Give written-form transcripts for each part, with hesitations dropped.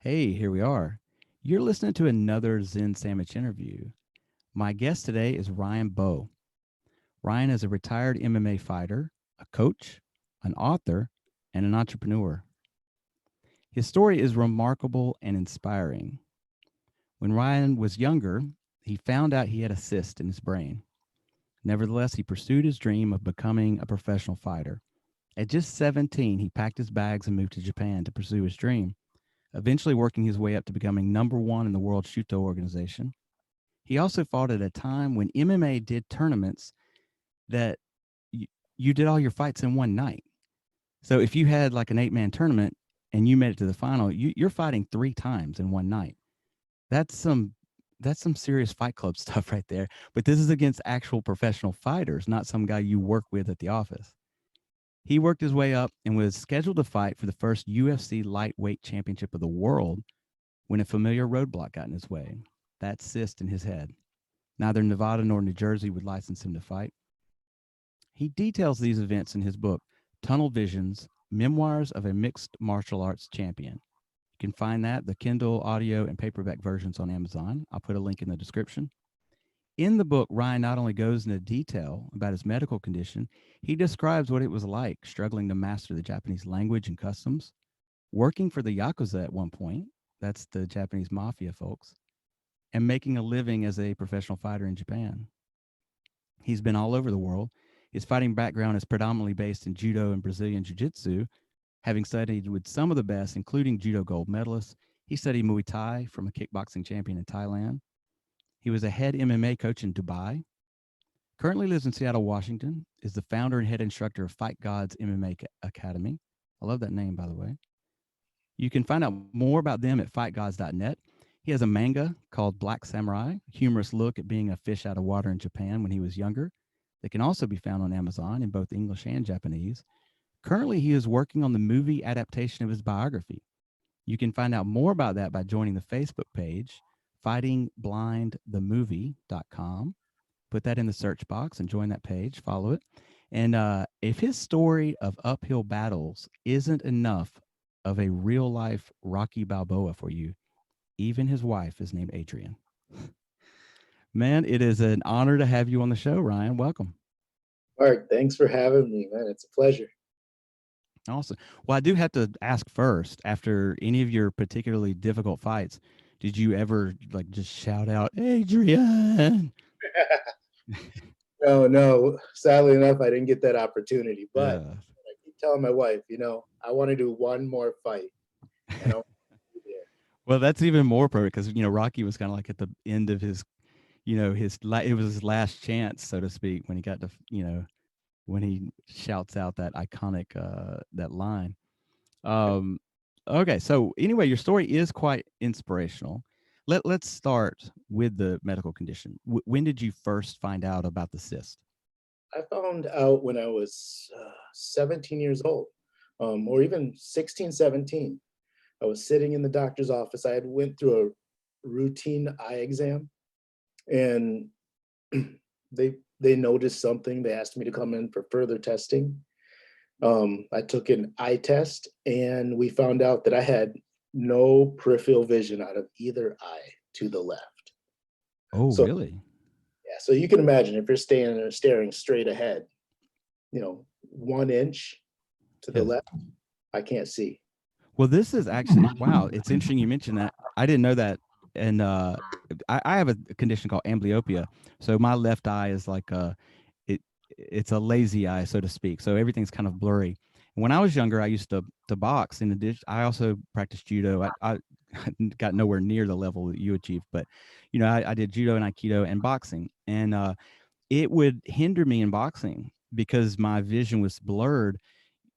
Hey, here we are. You're listening to another Zen Sammich interview. My guest today is Ryan Bowe. Ryan is a retired MMA fighter, a coach, an author, and an entrepreneur. His story is remarkable and inspiring. When Ryan was younger, he found out he had a cyst in his brain. Nevertheless, he pursued his dream of becoming a professional fighter. At just 17, he packed his bags and moved to Japan to pursue his dream, eventually working his way up to becoming number one in the World Judo organization. He also fought at a time when MMA did tournaments that you did all your fights in one night. So if you had like an 8-man tournament and you made it to the final, you're fighting 3 times in one night. That's some serious Fight Club stuff right there. But this is against actual professional fighters, not some guy you work with at the office. He worked his way up and was scheduled to fight for the first UFC lightweight championship of the world when a familiar roadblock got in his way. That cyst in his head. Neither Nevada nor New Jersey would license him to fight. He details these events in his book, Tunnel Visions, Memoirs of a Mixed Martial Arts Champion. You can find that, the Kindle, audio, and paperback versions on Amazon. I'll put a link in the description. In the book, Ryan not only goes into detail about his medical condition, he describes what it was like struggling to master the Japanese language and customs, working for the Yakuza at one point, that's the Japanese mafia folks, and making a living as a professional fighter in Japan. He's been all over the world. His fighting background is predominantly based in Judo and Brazilian Jiu-Jitsu, having studied with some of the best, including Judo gold medalists. He studied Muay Thai from a kickboxing champion in Thailand. He was a head MMA coach in Dubai, currently lives in Seattle, Washington, is the founder and head instructor of Fight God's MMA Academy. I love that name, by the way. You can find out more about them at fightgods.net. He has a manga called Black Samurai, a humorous look at being a fish out of water in Japan when he was younger. That can also be found on Amazon in both English and Japanese. Currently, he is working on the movie adaptation of his biography. You can find out more about that by joining the Facebook page, fightingblindthemovie.com. Put that in the search box and join that page, follow it. And if his story of uphill battles isn't enough of a real life Rocky Balboa for you, even his wife is named Adrian. Man, it is an honor to have you on the show, Ryan. Welcome. Mark, thanks for having me, man. It's a pleasure. Awesome. Well, I do have to ask first, after any of your particularly difficult fights, did you ever like just shout out, Adrian? No. Sadly enough, I didn't get that opportunity. But Yeah. I keep telling my wife, I want to do one more fight, and I'll be there. Well, that's even more perfect because Rocky was kind of like at the end of his, it was his last chance, so to speak, when he got to, when he shouts out that iconic that line. Um, okay, so anyway, your story is quite inspirational. Let's start with the medical condition. When did you first find out about the cyst? I found out when I was 17 years old, or even 16, 17. I was sitting in the doctor's office. I had went through a routine eye exam, and they noticed something. They asked me to come in for further testing. I took an eye test, and we found out that I had no peripheral vision out of either eye to the left. Oh, So really? yeah, so you can imagine if you're standing there staring straight ahead, 1 inch to the Yes. left, I can't see. Well, this is actually wow. It's interesting you mentioned that. I didn't know that, and I have a condition called amblyopia. So my left eye is like it it's a lazy eye, so to speak. So everything's kind of blurry. When I was younger, I used to box. In addition, I also practiced judo. I got nowhere near the level that you achieved, but I did judo and aikido and boxing, and it would hinder me in boxing because my vision was blurred,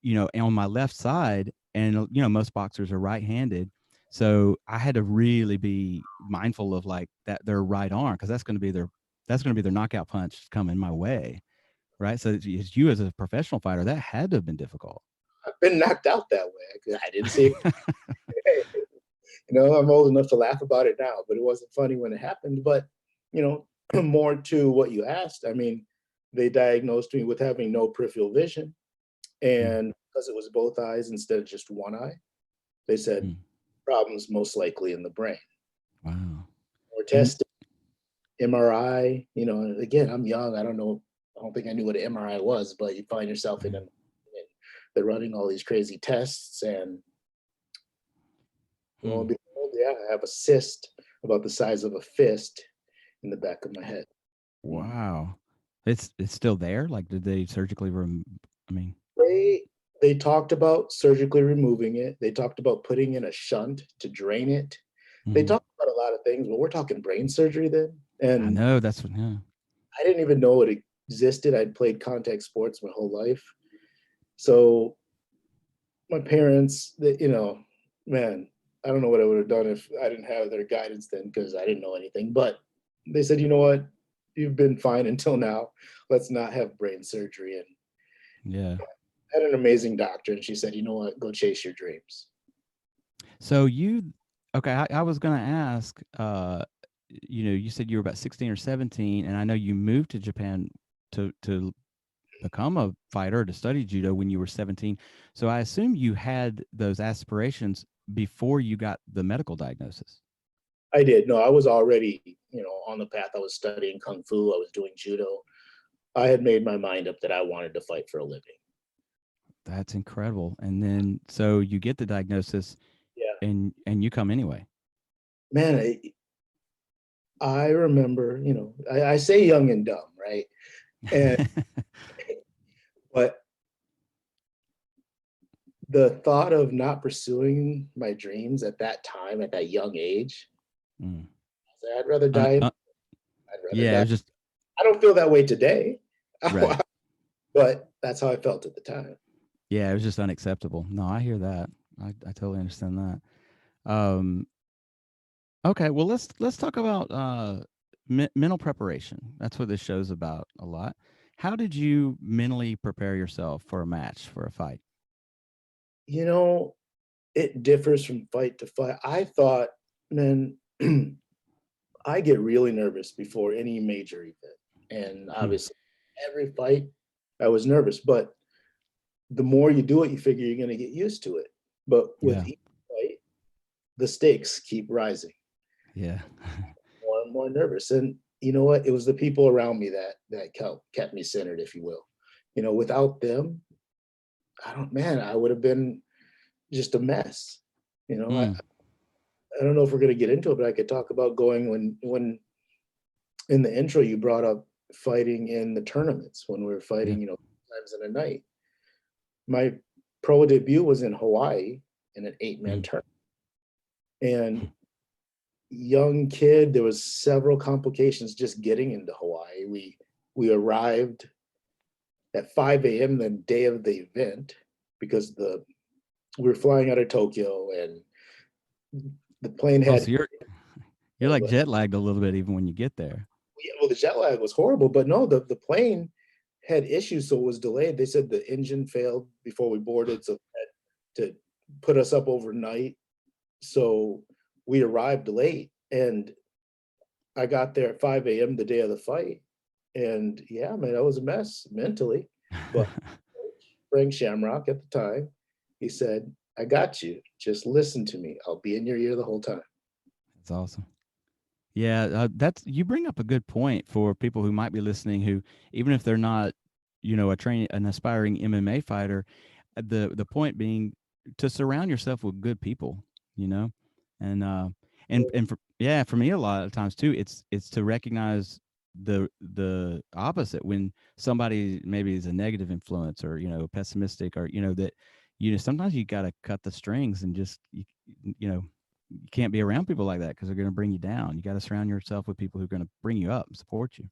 on my left side. And, most boxers are right-handed. So I had to really be mindful of like that, their right arm, because that's going to be their knockout punch coming my way. Right. So as you as a professional fighter, that had to have been difficult. I've been knocked out that way. I didn't see it. I'm old enough to laugh about it now, but it wasn't funny when it happened. But, you know, more to what you asked, I mean, they diagnosed me with having no peripheral vision. Mm, And because it was both eyes instead of just one eye, they said mm. problems most likely in the brain. Wow. We're And testing MRI. Again, I'm young. I don't know. I don't think I knew what an MRI was, but you find yourself in yeah. a, they're running all these crazy tests, and lo and Hmm. behold, yeah, I have a cyst about the size of a fist in the back of my head. Mhm. Wow. It's still there? Like, did they surgically I mean, They they talked about surgically removing it. They talked about putting in a shunt to drain it. They mhm. talked about a lot of things, but we're talking brain surgery then. I And know that's what yeah. I didn't even know it existed. I'd played contact sports my whole life. So my parents, man, I don't know what I would have done if I didn't have their guidance then, because I didn't know anything. But they said, you know what? You've been fine until now. Let's not have brain surgery. And Yeah. I had an amazing doctor, and she said, you know what? Go chase your dreams. So you okay, I was gonna ask, you said you were about 16 or 17, and I know you moved to Japan to become a fighter to study judo when you were 17. So I assume you had those aspirations before you got the medical diagnosis. I did. No, I was already, on the path. I was studying kung fu. I was doing judo. I had made my mind up that I wanted to fight for a living. That's incredible. And then so you get the diagnosis Yeah, and you come anyway. man. I remember, I say young and dumb, right? And but the thought of not pursuing my dreams at that time, at that young age, Mm. I'd rather Un- die. uh, I'd rather yeah, it die. was just I don't feel that way today, right. but that's how I felt at the time. Yeah, it was just unacceptable. No, I hear that. I totally understand that. Okay, well let's talk about mental preparation. That's what this show's about a lot. How did you mentally prepare yourself for a match, for a fight? You know, it differs from fight to fight. I thought, man, I get really nervous before any major event. And Hmm. obviously, every fight, I was nervous. But the more you do it, you figure you're going to get used to it. But with Yeah, each fight, the stakes keep rising, yeah, more and more nervous. And you know what? It was the people around me that kept me centered, if you will. Without them, I would have been just a mess. You know, I, mm, I don't know if we're going to get into it, but I could talk about going when in the intro you brought up fighting in the tournaments when we were yeah, fighting, times in a night. My pro debut was in Hawaii in an 8-man mm, tournament. And young kid, there was several complications just getting into Hawaii. We arrived at 5 a.m. the day of the event because we were flying out of Tokyo, and the plane Oh, had, so you're like jet lagged a little bit even when you get there. well, the jet lag was horrible, but no, the plane had issues, so it was delayed. They said the engine failed before we boarded, so to put us up overnight. So we arrived late, and I got there at 5 a.m. the day of the fight. And yeah, man, that was a mess mentally. But Frank Shamrock at the time, he said, I got you. Just listen to me. I'll be in your ear the whole time. That's awesome. Yeah, that's you bring up a good point for people who might be listening who even if they're not, an aspiring MMA fighter, the point being to surround yourself with good people, you know? And for me a lot of times too, it's to recognize the opposite when somebody maybe is a negative influence or, pessimistic or, that sometimes you got to cut the strings and just you know you can't be around people like that because they're going to bring you down. You got to surround yourself with people who are going to bring you up and support you.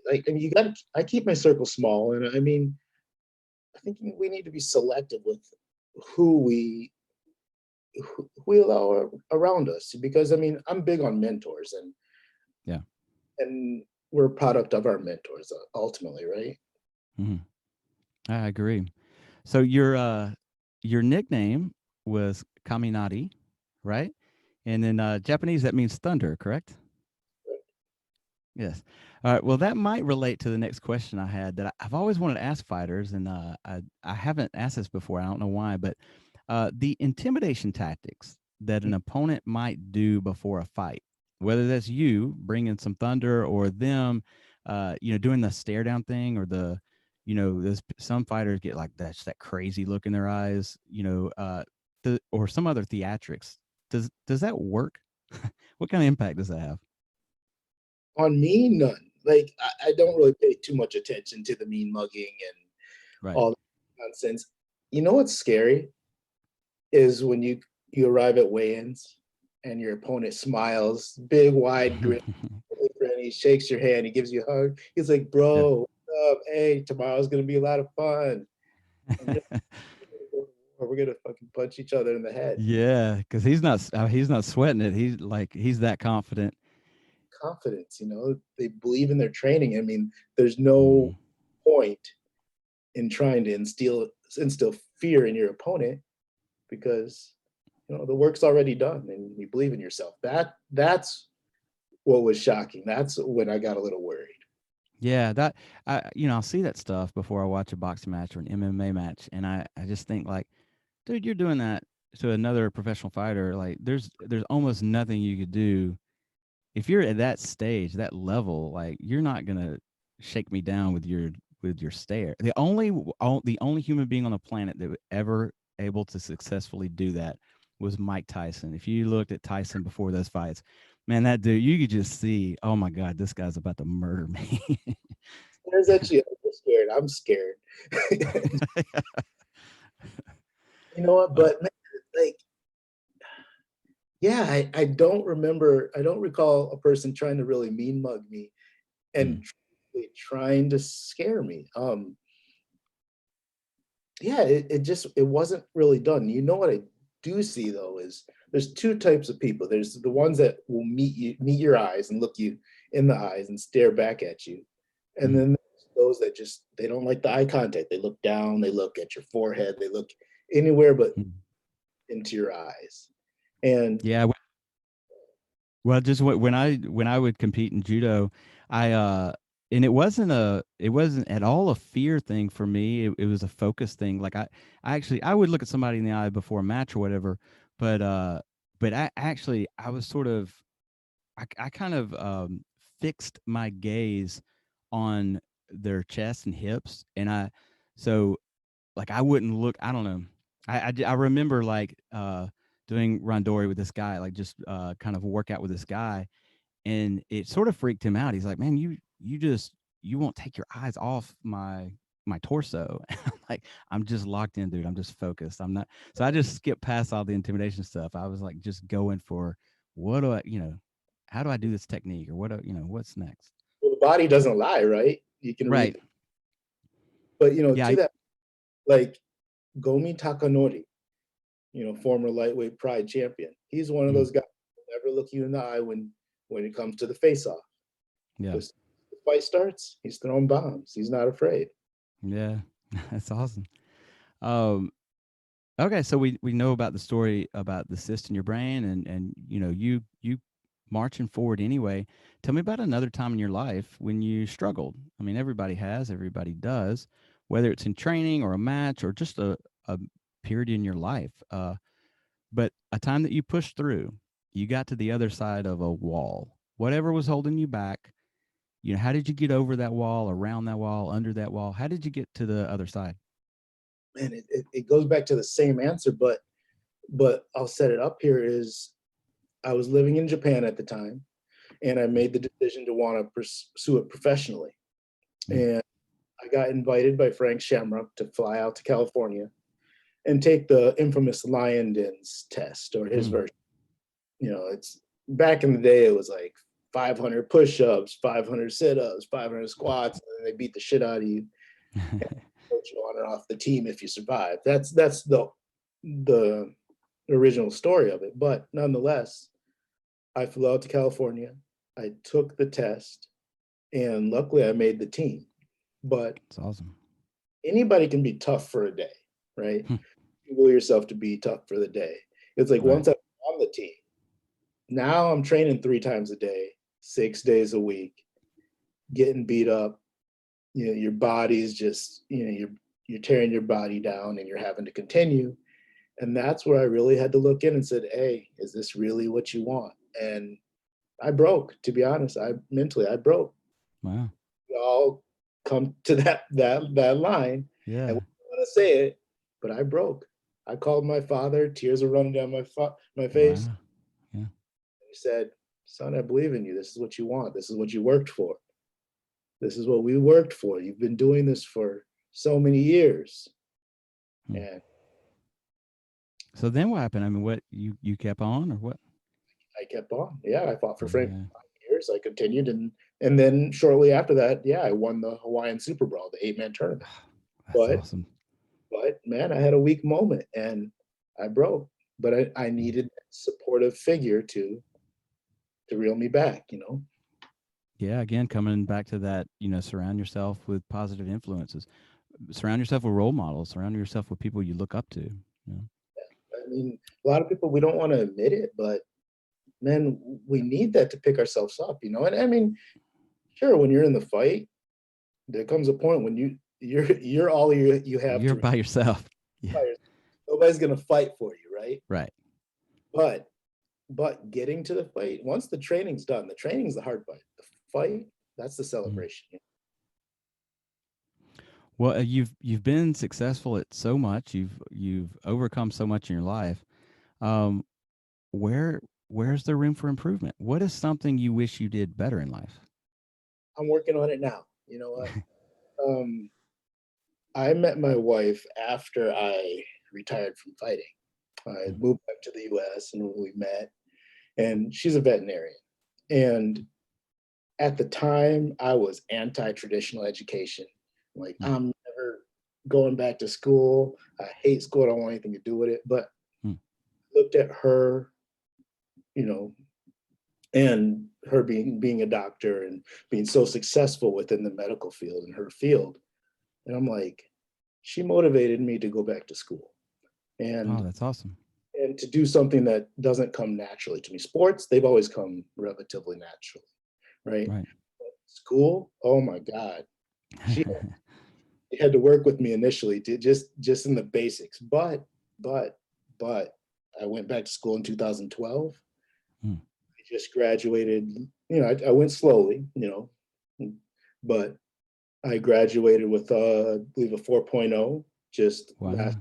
Like, I mean, I keep my circle small. And I mean, I think we need to be selective with who we allow around us, because I mean, I'm big on mentors, Yeah. and we're a product of our mentors, ultimately, right? Hmm. I agree. So your nickname was Kaminari, right? And in Japanese that means thunder, correct? Yes. All right. Well, that might relate to the next question I had that I've always wanted to ask fighters, and I haven't asked this before. I don't know why, but the intimidation tactics that an opponent might do before a fight, whether that's you bringing some thunder or them, doing the stare down thing, or there's some fighters get like that crazy look in their eyes, or some other theatrics. Does that work? What kind of impact does that have? On me, none. Like I don't really pay too much attention to the mean mugging and Right. all that nonsense. You know what's scary is when you arrive at weigh-ins and your opponent smiles, big wide grin, and he shakes your hand, he gives you a hug. He's like, Yeah. "Bro, what's up? Hey, tomorrow's gonna be a lot of fun. And we're gonna fucking punch each other in the head." Yeah, because he's not sweating it. He's that confident. Confidence, they believe in their training. I mean, there's no Mm. point in trying to instill fear in your opponent because the work's already done and you believe in yourself. That's what was shocking. That's when I got a little worried. Yeah, I'll see that stuff before I watch a boxing match or an MMA match, and I just think like, dude, you're doing that to another professional fighter. Like, there's almost nothing you could do if you're at that stage, that level. Like, you're not gonna shake me down with your stare. The only human being on the planet that was ever able to successfully do that was Mike Tyson. If you looked at Tyson before those fights, man, that dude, you could just see, oh my God, this guy's about to murder me. There's actually scared. I'm scared. You know what? Uh, But man, like, yeah, I don't remember. I don't recall a person trying to really mean mug me mm, and trying to scare me. Yeah, it wasn't really done. You know what I do see though is there's two types of people. There's the ones that will meet your eyes and look you in the eyes and stare back at you. And mm, then there's those that just they don't like the eye contact. They look down, they look at your forehead, they look anywhere but mm. into your eyes. And Yeah. Well, just when I would compete in judo, I and it wasn't at all a fear thing for me. It was a focus thing. Like I would look at somebody in the eye before a match or whatever, but I was sort of I kind of fixed my gaze on their chest and hips, and so like I wouldn't look. I don't know. I remember like doing randori with this guy, like just kind of a workout with this guy, and it sort of freaked him out. He's like, "Man, you won't take your eyes off my torso." And I'm like, "I'm just locked in, dude. I'm just focused. I'm not." So I just skipped past all the intimidation stuff. I was like, just going for what do how do I do this technique, or what's next? well, the body doesn't lie, right? You can read, Right. but Yeah. to that, like Gomi Takanori, former lightweight pride champion. He's one of Mm, those guys who never look you in the eye when it comes to the face off. yeah. The fight starts, he's throwing bombs. He's not afraid. Yeah. That's awesome. Um, Okay, so we know about the story about the cyst in your brain, and you marching forward anyway. Tell me about another time in your life when you struggled. I mean, everybody does, whether it's in training or a match or just a period in your life. But a time that you pushed through, you got to the other side of a wall. Whatever was holding you back, how did you get over that wall, around that wall, under that wall? How did you get to the other side? Man, it goes back to the same answer, but I'll set it up here is I was living in Japan at the time, and I made the decision to want to pursue it professionally. Mm, And I got invited by Frank Shamrock to fly out to California and take the infamous Lion Dins test or his mm, version. It's back in the day, it was like 500 push-ups, 500 sit-ups, 500 squats, and they beat the shit out of you, coach you on or off the team if you survive. That's the original story of it. But nonetheless, I flew out to California. I took the test, and luckily I made the team. But it's awesome. anybody can be tough for a day, right? You will yourself to be tough for the day. It's like Right. once I'm on the team, now I'm training 3 times a day, 6 days a week, getting beat up. Your body's just, you're tearing your body down and you're having to continue. And that's where I really had to look in and said, hey, is this really what you want? And I broke, to be honest. I broke. Wow. We all come to that line. Yeah. And we don't want to say it, but I broke. I called my father, tears are running down my face. Wow. Yeah. He said, son, I believe in you. This is what you want. This is what you worked for. This is what we worked for. You've been doing this for so many years. And so then what happened? I mean, what you kept on or what? I kept on. Yeah, I fought for Yeah. 5 years. I continued, and then shortly after that, yeah, I won the Hawaiian Super Brawl, the 8-man tournament. That's awesome. But man, I had a weak moment and I broke. But I needed a supportive figure to reel me back, you know. Yeah, again, coming back to that, surround yourself with positive influences. Surround yourself with role models. Surround yourself with people you look up to. You know? I mean, a lot of people, we don't want to admit it, but man, we need that to pick ourselves up, you know. And I mean, sure, when you're in the fight, there comes a point when you're all you have You're to by yourself. Yeah. nobody's gonna fight for you, right? Right. But getting to the fight, once the training's done, the training's the hard part. The fight, that's the celebration. Well, you've been successful at so much. You've overcome so much in your life. Um, where where's the room for improvement? What is something you wish you did better in life? I'm working on it now. You know what? I met my wife after I retired from fighting. I moved back to the US and we met, and she's a veterinarian. And at the time, I was anti-traditional education. Like, I'm never going back to school. I hate school. I don't want anything to do with it. But looked at her, you know, and her being a doctor and being so successful within the medical field in her field. And I'm like, she motivated me to go back to school. Oh, And that's awesome. and to do something that doesn't come naturally to me. Sports, they've always come relatively naturally, right? Right. School, oh my God. She had to work with me initially to just in the basics. But I went back to school in 2012. I just graduated, you know, I went slowly, you know, but I graduated with I believe a 4.0 just Wow. last,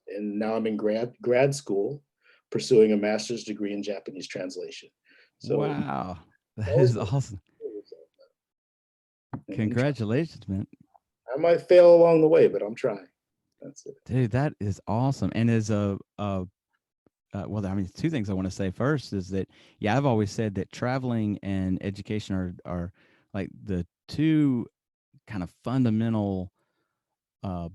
and now I'm in grad school pursuing a master's degree in Japanese translation. So Wow. That that was is awesome. and Congratulations, man. I might fail along the way, but I'm trying. That's it. Dude, that is awesome. And as well, I mean, two things I want to say. First is that, yeah, I've always said that traveling and education are like the two kind of fundamental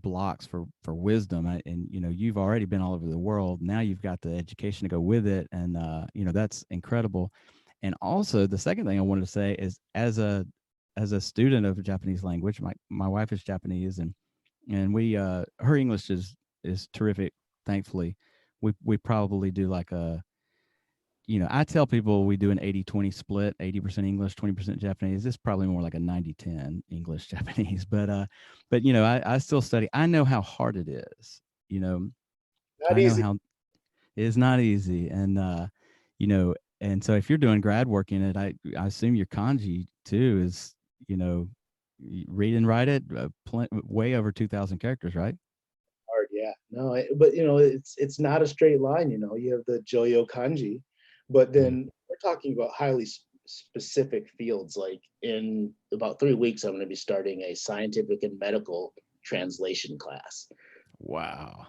blocks for wisdom. And you've already been all over the world. Now you've got the education to go with it, and that's incredible. And also, the second thing I wanted to say is, as a student of Japanese language, my wife is Japanese, and we her English is terrific. Thankfully, we probably do like I tell people we do an 80-20 split, 80% English, 20% Japanese. It's probably more like a 90-10 English Japanese, but I still study. I know how hard it is. Not I know easy. how it is not easy, and you know, and so if you're doing grad work in it, I assume your kanji too is read and write it way over 2,000 characters, right? Hard, yeah. No, but it's not a straight line. You know, you have the Joyo kanji, but then we're talking about highly specific fields. Like in about 3 weeks, I'm going to be starting a scientific and medical translation class. Wow.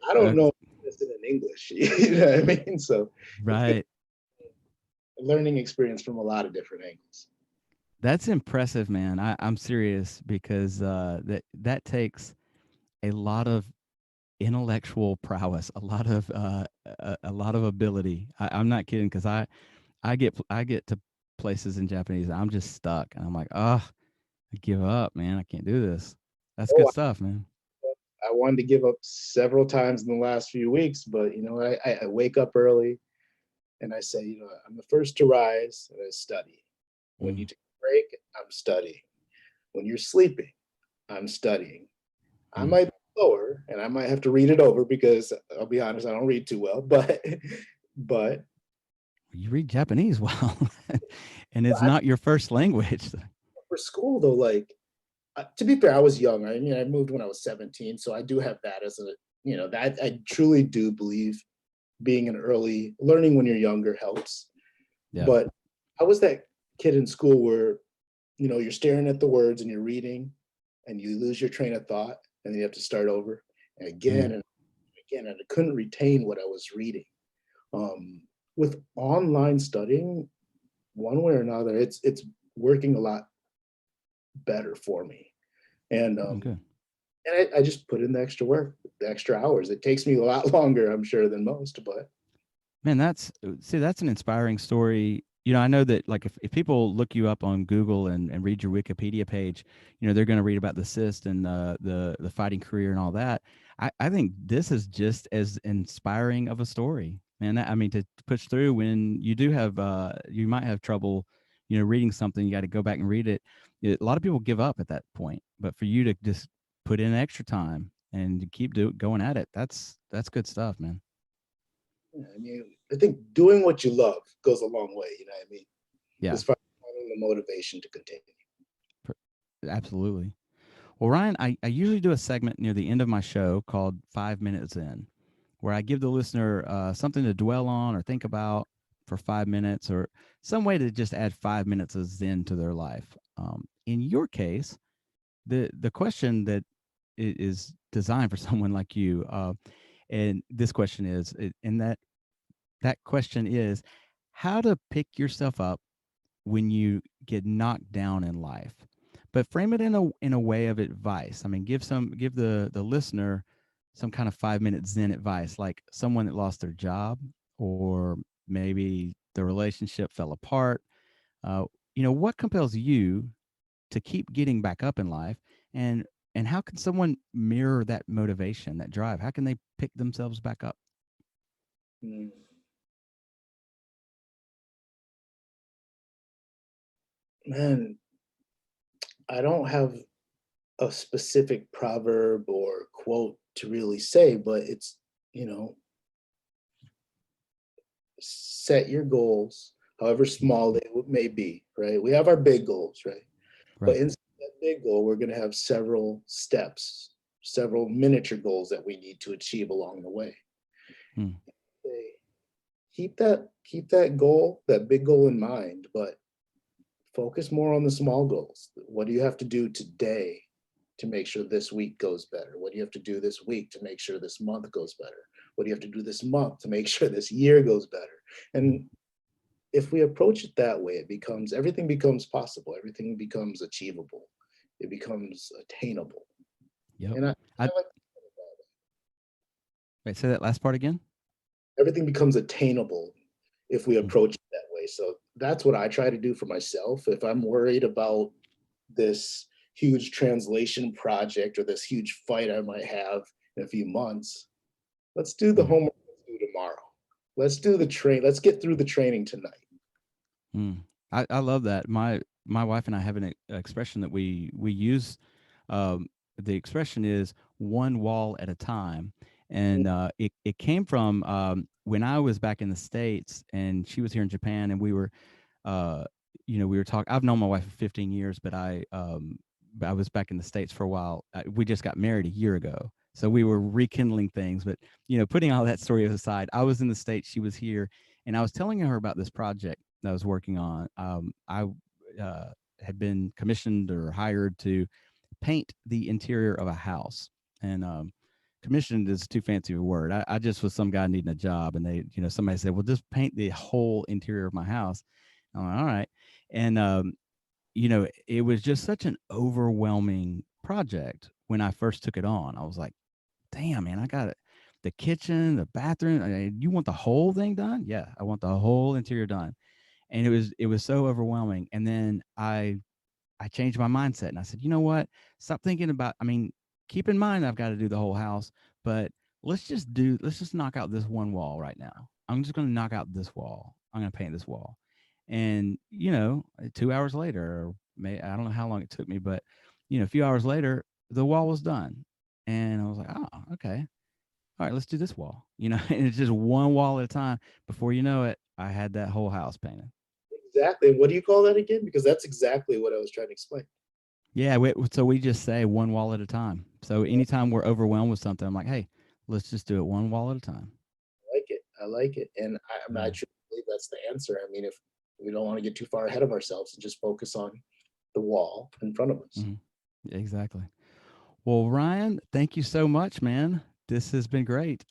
I don't know this in English. You know what I mean? So it's going to Right. be a learning experience from a lot of different angles. That's impressive, man. I'm serious because that takes a lot of intellectual prowess, a lot of ability. I'm not kidding, because I get to places in Japanese, I'm just stuck, and I'm like, oh, I give up, man. I can't do this. That's Oh, good stuff, man. I wanted to give up several times in the last few weeks, but I wake up early and I say, I'm the first to rise and I study. When you Mm, take a break, I'm studying. When you're sleeping, I'm studying. I mm. might be slower, and I might have to read it over because I'll be honest, I don't read too well, but You read Japanese well, and it's I, not your first language. for school though, like to be fair, I was young. I mean, I moved when I was 17, so I do have that as a, that I truly do believe being an early learning when you're younger helps. Yeah. But I was that kid in school where, you're staring at the words and you're reading and you lose your train of thought and then you have to start over and again Mm. and again, and I couldn't retain what I was reading. Um, with online studying, one way or another, it's working a lot better for me. And Okay. I just put in the extra work, the extra hours. It takes me a lot longer, I'm sure, than most, but Man, that's an inspiring story. I know that like if people look you up on Google and read your Wikipedia page, they're going to read about the cyst and the fighting career and all that. I think this is just as inspiring of a story, man. I mean, to push through when you do have you might have trouble, reading something, you got to go back and read it. A lot of people give up at that point, but for you to just put in extra time and to keep going at it, that's good stuff, man. yeah, I mean, I think doing what you love goes a long way. You know what I mean? Yeah, As far as finding the motivation to continue. absolutely. Well, Ryan, I usually do a segment near the end of my show called 5 Minutes In, where I give the listener something to dwell on or think about for 5 minutes or some way to just add 5 minutes of Zen to their life. In your case, the question that is designed for someone like you, and this question is, and that question is, how to pick yourself up when you get knocked down in life, but frame it in a way of advice. I mean, give the listener some kind of 5 minute Zen advice, like someone that lost their job, or maybe the relationship fell apart. uh, what compels you to keep getting back up in life, and how can someone mirror that motivation, that drive? How can they pick themselves back up? Mm. Man, I don't have a specific proverb or quote to really say, but it's, you know, set your goals, however small they may be, right? We have our big goals, right? But Right. inside that big goal, we're going to have several steps, several miniature goals that we need to achieve along the way. Hmm. Keep that goal, that big goal in mind, but focus more on the small goals. What do you have to do today to make sure this week goes better? What do you have to do this week to make sure this month goes better? What do you have to do this month to make sure this year goes better? And if we approach it that way, everything becomes possible, everything becomes achievable, it becomes attainable. Yep. And I I like Wait, say that last part again. everything becomes attainable if we Hmm. approach it that way. So that's what I try to do for myself. If I'm worried about this huge translation project or this huge fight I might have in a few months, let's do the Hmm. homework tomorrow. Let's get through the training tonight. Mm. I love that. My wife and I have an expression that we use. Um, the expression is one wall at a time, and it came from when I was back in the States and she was here in Japan, and we were uh, we were talking. I've known my wife for 15 years, but I was back in the States for a while. We just got married a year ago, so we were rekindling things. But putting all that story aside, I was in the States, she was here, and I was telling her about this project that I was working on. I uh, had been commissioned or hired to paint the interior of a house, and commissioned is too fancy a word. I just was some guy needing a job, and somebody said, "Well, just paint the whole interior of my house." I'm like, all right, and it was just such an overwhelming project when I first took it on. I was like, "Damn, man, I got it." The kitchen, the bathroom. You want the whole thing done? Yeah, I want the whole interior done, and it was so overwhelming. And then I changed my mindset and I said, you know what? Stop thinking about, I mean, keep in mind I've got to do the whole house, but let's just knock out this one wall right now. I'm just going to knock out this wall. I'm going to paint this wall. And, 2 hours later, or I don't know how long it took me, but, a few hours later, the wall was done. And I was like, oh, okay. All right, let's do this wall. And it's just one wall at a time. Before you know it, I had that whole house painted. Exactly. What do you call that again? Because that's exactly what I was trying to explain. Yeah, so we just say one wall at a time. So anytime we're overwhelmed with something, I'm like, hey, let's just do it one wall at a time. I like it. I like it. And I Yeah. truly believe that's the answer. I mean, if we don't want to get too far ahead of ourselves and just focus on the wall in front of us. Mhm. Exactly. Well, Ryan, thank you so much, man. This has been great.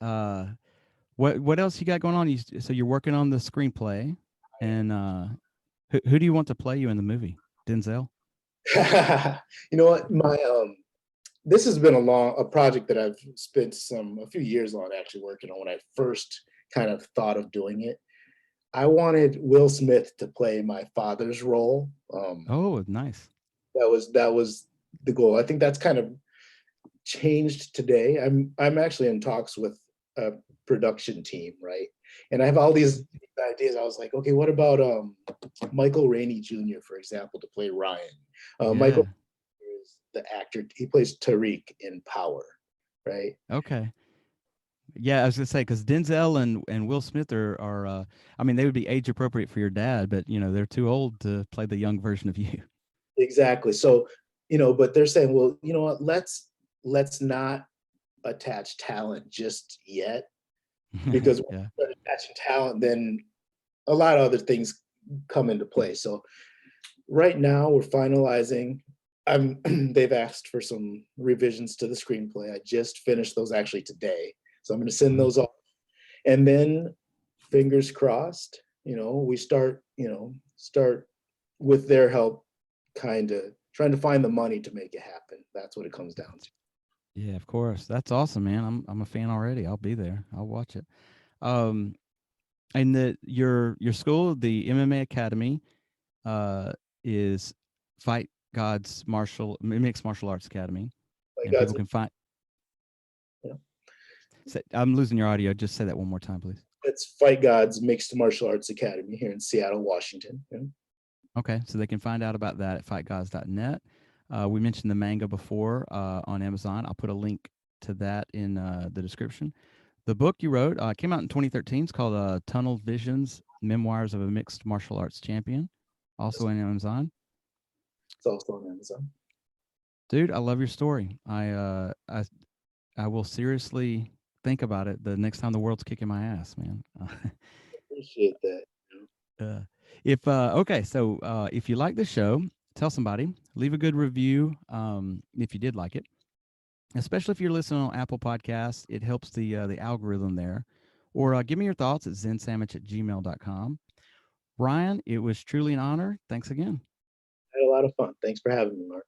What else you got going on? So you're working on the screenplay, and who do you want to play you in the movie? Denzel? You know what? My this has been a project that I've spent a few years on actually working on when I first kind of thought of doing it. I wanted Will Smith to play my father's role. Oh, nice. That was the goal. I think that's kind of changed today. I'm actually in talks with a production team, right? And I have all these ideas. I was like, okay, what about Michael Rainey Jr., for example, to play Ryan? Michael Yeah. is the actor. He plays Tariq in Power, right? Okay. Yeah, I was gonna say because Denzel and Will Smith are I mean they would be age appropriate for your dad, but they're too old to play the young version of you. Exactly. So, but they're saying, well, you know what? Let's not attach talent just yet, because when Yeah. we start attaching talent, then a lot of other things come into play. So right now we're finalizing. I'm they've asked for some revisions to the screenplay. I just finished those actually today. So I'm going to send Uh-huh. those off. And then fingers crossed, we start with their help, kind of trying to find the money to make it happen. That's what it comes down to. Yeah, of course. That's awesome, man. I'm a fan already. I'll be there. I'll watch it. Um, and your school, the MMA Academy, uh, is Fight God's Mixed Martial Arts Academy, Like and people God's, can find. you know, I'm losing your audio. Just say that one more time, please. it's Fight God's Mixed Martial Arts Academy here in Seattle, Washington. Okay, so they can find out about that at fightgods.net. We mentioned the manga before on Amazon. I'll put a link to that in the description. The book you wrote came out in 2013. It's called Tunnel Visions: Memoirs of a Mixed Martial Arts Champion, also on Amazon. It's also on Amazon. Dude, I love your story. I will seriously think about it the next time the world's kicking my ass, man. Appreciate that. Uh, if okay, so if you like the show, tell somebody, leave a good review if you did like it, especially if you're listening on Apple Podcasts. It helps the algorithm there. Or give me your thoughts at zensammich@gmail.com. Ryan, it was truly an honor. Thanks again. I had a lot of fun. Thanks for having me, Mark.